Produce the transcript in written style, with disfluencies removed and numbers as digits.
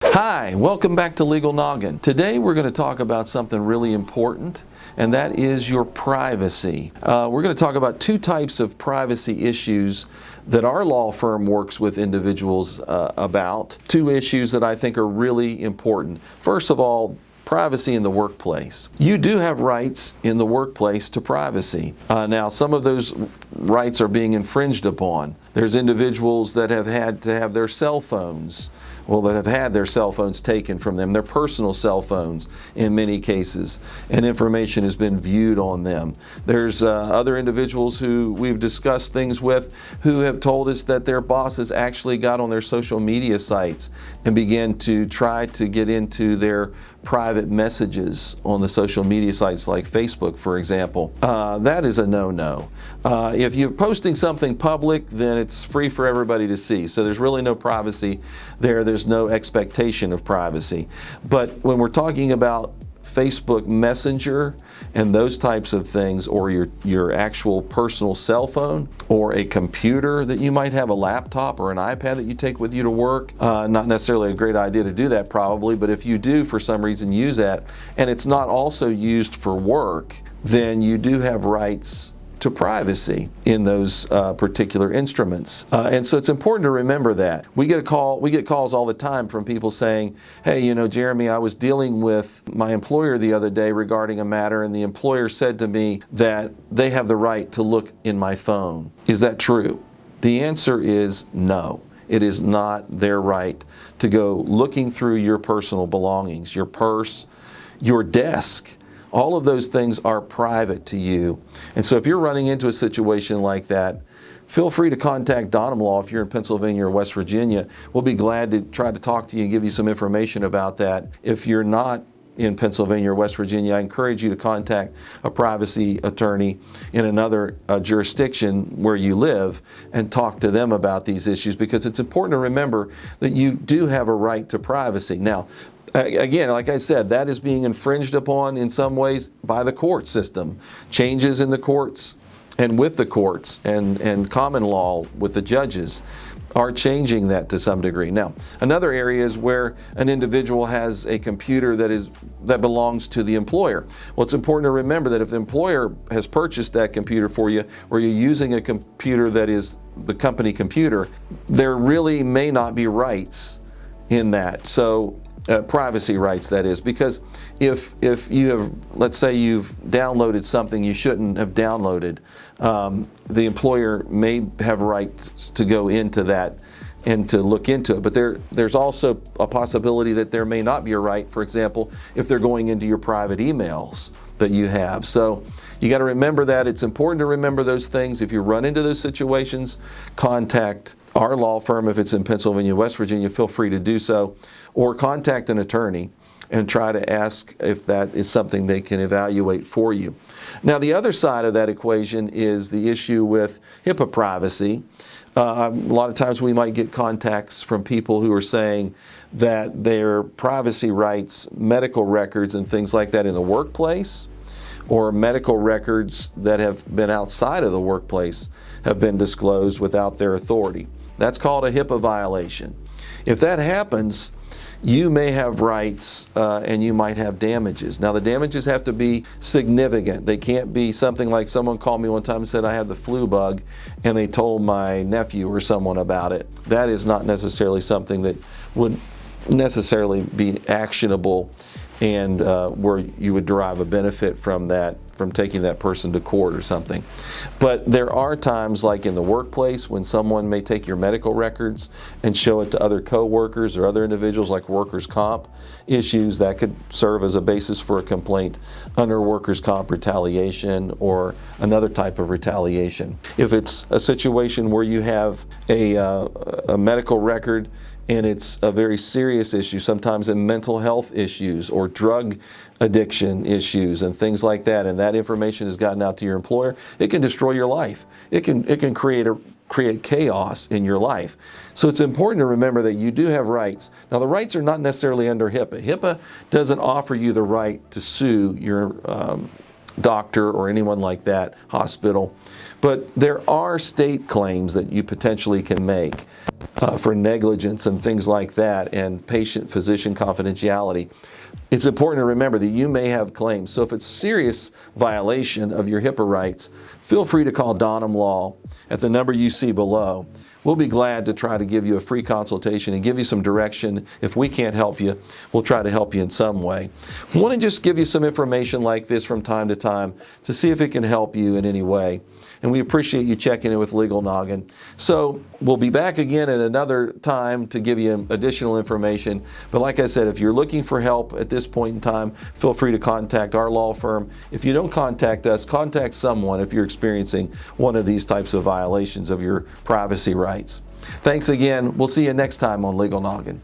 Hi, welcome back to Legal Noggin. Today we're going to talk about something really important, and that is your privacy. We're going to talk about two types of privacy issues that our law firm works with individuals about. Two issues that I think are really important. First of all, privacy in the workplace. You do have rights in the workplace to privacy. Now, some of those rights are being infringed upon. There's individuals that have had to have their cell phones, that have had their cell phones taken from them, their personal cell phones in many cases, and information has been viewed on them. There's other individuals who we've discussed things with who have told us that their bosses actually got on their social media sites and began to try to get into their private messages on the social media sites like Facebook, for example. That is a no-no. If you're posting something public, then it's free for everybody to see. So there's really no privacy there. There's no expectation of privacy. But when we're talking about Facebook Messenger and those types of things, or your actual personal cell phone, or a computer that you might have, a laptop or an iPad that you take with you to work, not necessarily a great idea to do that probably, but if you do for some reason use that, and it's not also used for work, then you do have rights to privacy in those particular instruments. And so it's important to remember that. We get calls all the time from people saying, hey, Jeremy, I was dealing with my employer the other day regarding a matter, and the employer said to me that they have the right to look in my phone. Is that true? The answer is no. It is not their right to go looking through your personal belongings, your purse, your desk. All of those things are private to you. And so if you're running into a situation like that, feel free to contact Donham Law if you're in Pennsylvania or West Virginia. We'll be glad to try to talk to you and give you some information about that. If you're not in Pennsylvania or West Virginia, I encourage you to contact a privacy attorney in another jurisdiction where you live and talk to them about these issues, because it's important to remember that you do have a right to privacy. Now, again, like I said, that is being infringed upon in some ways by the court system. Changes in the courts and with the courts and common law with the judges are changing that to some degree. Now, another area is where an individual has a computer that belongs to the employer. Well, it's important to remember that if the employer has purchased that computer for you, or you're using a computer that is the company computer, there really may not be rights in that. So privacy rights, that is, because if you have, let's say you've downloaded something you shouldn't have downloaded, the employer may have rights to go into that and to look into it. But there's also a possibility that there may not be a right, for example, if they're going into your private emails that you have. So you got to remember that. It's important to remember those things. If you run into those situations, contact our law firm. If it's in Pennsylvania, West Virginia, feel free to do so, or contact an attorney and try to ask if that is something they can evaluate for you. Now, the other side of that equation is the issue with HIPAA privacy. A lot of times we might get contacts from people who are saying that their privacy rights, medical records and things like that in the workplace, or medical records that have been outside of the workplace, have been disclosed without their authority. That's called a HIPAA violation. If that happens, you may have rights and you might have damages. Now, the damages have to be significant. They can't be something like someone called me one time and said I had the flu bug and they told my nephew or someone about it. That is not necessarily something that would necessarily be actionable and where you would derive a benefit from that, from taking that person to court or something. But there are times, like in the workplace, when someone may take your medical records and show it to other co-workers or other individuals, like workers' comp issues, that could serve as a basis for a complaint under workers' comp retaliation or another type of retaliation. If it's a situation where you have a medical record and it's a very serious issue, sometimes in mental health issues or drug addiction issues and things like that, and that information has gotten out to your employer, it can destroy your life. It can create chaos in your life. So it's important to remember that you do have rights. Now, the rights are not necessarily under HIPAA. HIPAA doesn't offer you the right to sue doctor or anyone like that, hospital. But there are state claims that you potentially can make for negligence and things like that, and patient-physician confidentiality. It's important to remember that you may have claims. So if it's a serious violation of your HIPAA rights, feel free to call Donham Law at the number you see below. We'll be glad to try to give you a free consultation and give you some direction. If we can't help you, we'll try to help you in some way. We want to just give you some information like this from time to time to see if it can help you in any way. And we appreciate you checking in with Legal Noggin. So we'll be back again at another time to give you additional information. But like I said, if you're looking for help at this point in time, feel free to contact our law firm. If you don't contact us, contact someone if you're experiencing one of these types of violations of your privacy rights. Thanks again. We'll see you next time on Legal Noggin.